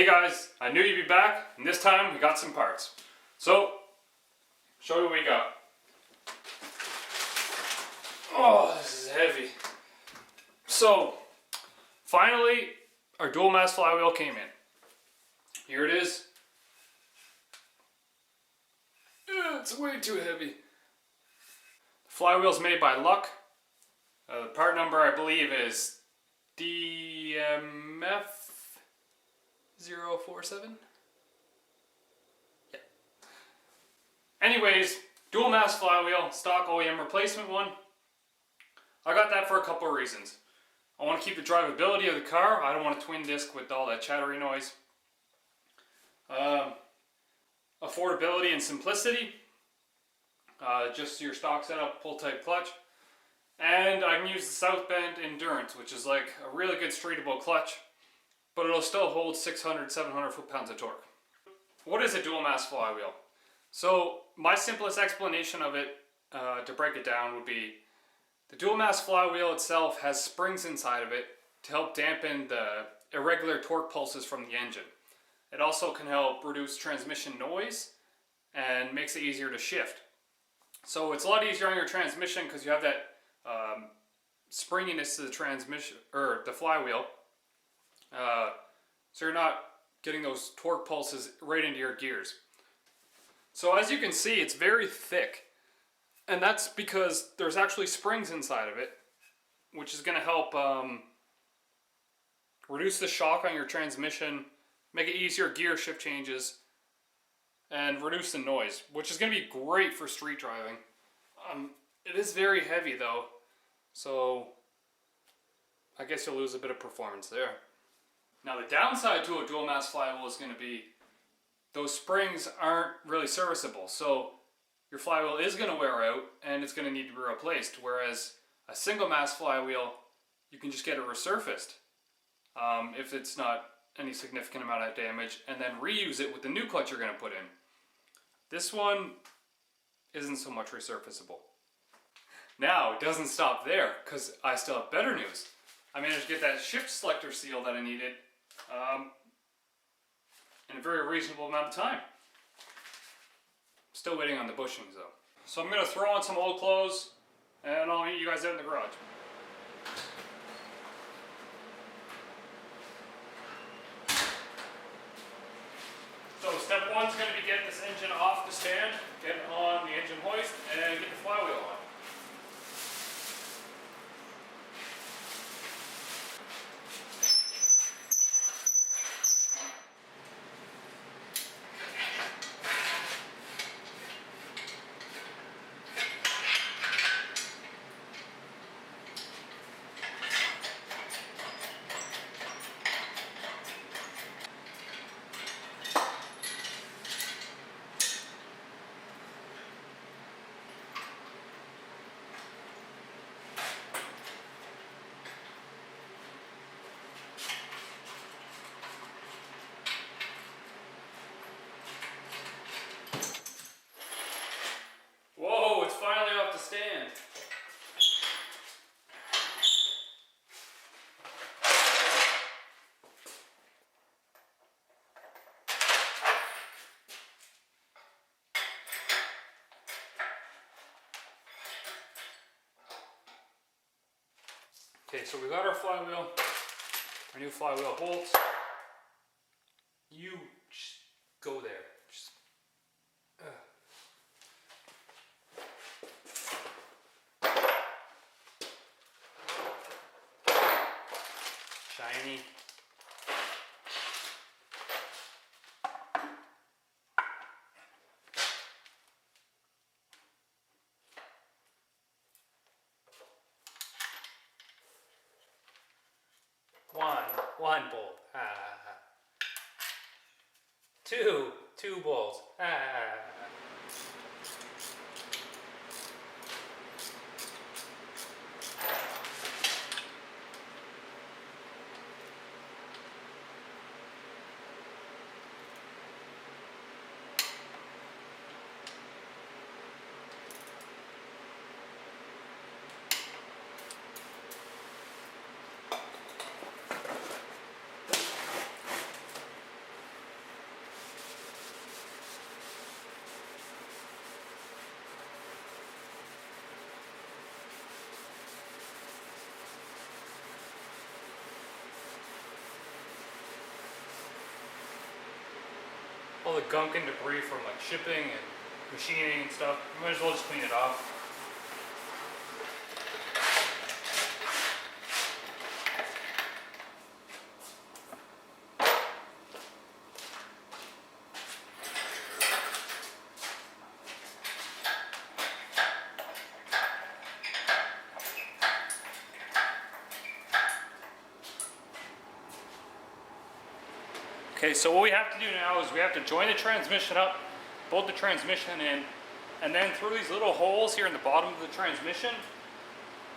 guys, I knew you'd be back, and this time we got some parts. So, show you what we got. Oh, this is heavy. So, finally, our dual mass flywheel came in. Here it is. It's way too heavy. The flywheel's made by Luck. The part number I believe is DMF047. Yeah. Anyways, dual mass flywheel, stock OEM replacement one. I got that for a couple of reasons. I want to keep the drivability of the car. I don't want a twin disc with all that chattery noise. Affordability and simplicity. Just your stock setup, pull type clutch. And I can use the South Bend Endurance, which is like a really good streetable clutch, but it'll still hold 600, 700 foot-pounds of torque. What is a dual mass flywheel? So my simplest explanation of it, to break it down, would be the dual mass flywheel itself has springs inside of it to help dampen the irregular torque pulses from the engine. It also can help reduce transmission noise and makes it easier to shift. So it's a lot easier on your transmission because you have that springiness to the transmission or the flywheel. So you're not getting those torque pulses right into your gears. So as you can see, it's very thick. And that's because there's actually springs inside of it, which is going to help reduce the shock on your transmission, make it easier gear shift changes, and reduce the noise, which is going to be great for street driving. It is very heavy though, so I guess you'll lose a bit of performance there. Now the downside to a dual mass flywheel is going to be those springs aren't really serviceable. So your flywheel is going to wear out and it's going to need to be replaced, whereas a single mass flywheel, you can just get it resurfaced if it's not any significant amount of damage, and then reuse it with the new clutch you're going to put in. This one isn't so much resurfaceable. Now, it doesn't stop there, because I still have better news. I managed to get that shift selector seal that I needed in a very reasonable amount of time. Still waiting on the bushings though. So I'm going to throw on some old clothes and I'll meet you guys out in the garage. So step one is going to be getting this engine off the stand, get it on the engine hoist, and get the flywheel on. Whoa, it's finally off the stand. Okay, so we got our flywheel, our new flywheel bolts. You just go there. Just, shiny. One bolt. Two bolts. all the gunk and debris from like shipping and machining and stuff. You might as well just clean it off. Okay, so what we have to do now is we have to join the transmission up, bolt the transmission in, and then through these little holes here in the bottom of the transmission,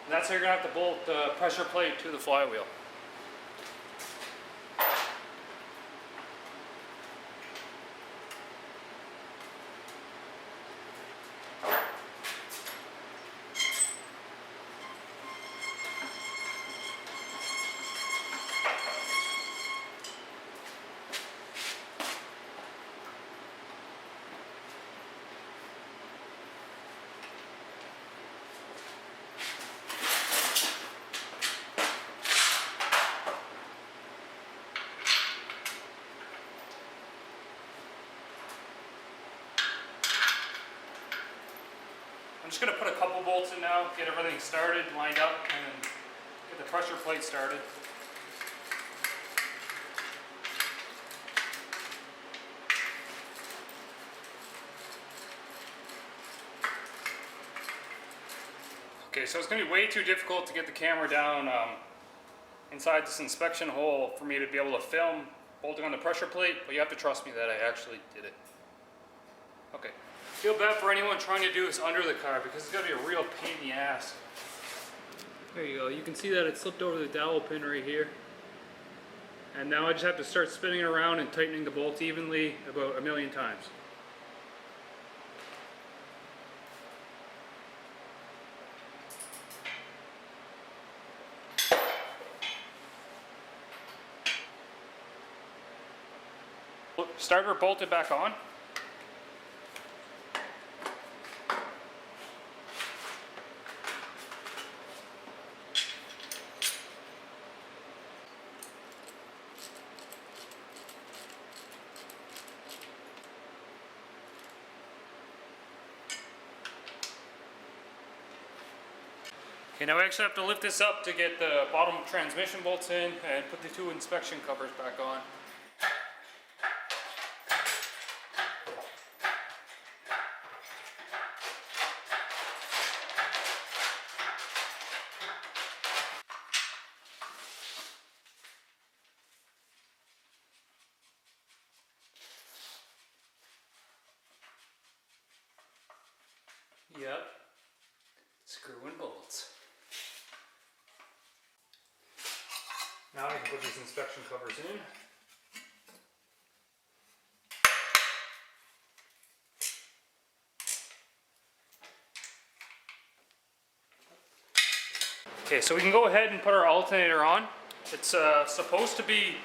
that's how you're going to have to bolt the pressure plate to the flywheel. I'm just going to put a couple bolts in now, get everything started, lined up, and get the pressure plate started. Okay, so it's going to be way too difficult to get the camera down inside this inspection hole for me to be able to film bolting on the pressure plate, but you have to trust me that I actually did it. Okay. Feel bad for anyone trying to do this under the car because it's going to be a real pain in the ass. There you go. You can see that it slipped over the dowel pin right here. And now I just have to start spinning it around and tightening the bolts evenly about 1,000,000 times. Starter bolted back on. Okay, now we actually have to lift this up to get the bottom transmission bolts in and put the 2 inspection covers back on. Yep, screw and bolts. Now I can put these inspection covers in. Okay, so we can go ahead and put our alternator on. It's supposed to be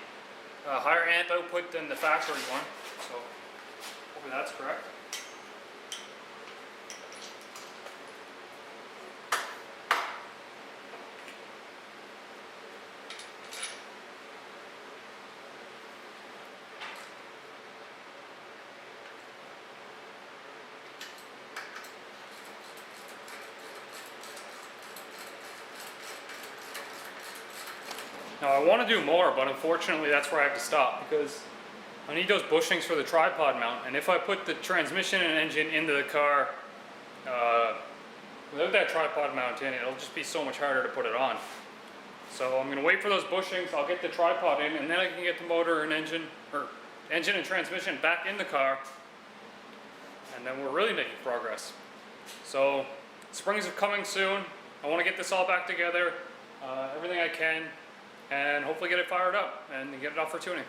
a higher amp output than the factory one, so hopefully that's correct. Now I want to do more, but unfortunately that's where I have to stop because I need those bushings for the tripod mount, and if I put the transmission and engine into the car without that tripod mount in, it'll just be so much harder to put it on. So I'm going to wait for those bushings, I'll get the tripod in, and then I can get the motor and engine and transmission back in the car, and then we're really making progress. So springs are coming soon. I want to get this all back together, everything I can, and hopefully get it fired up and get it off for tuning.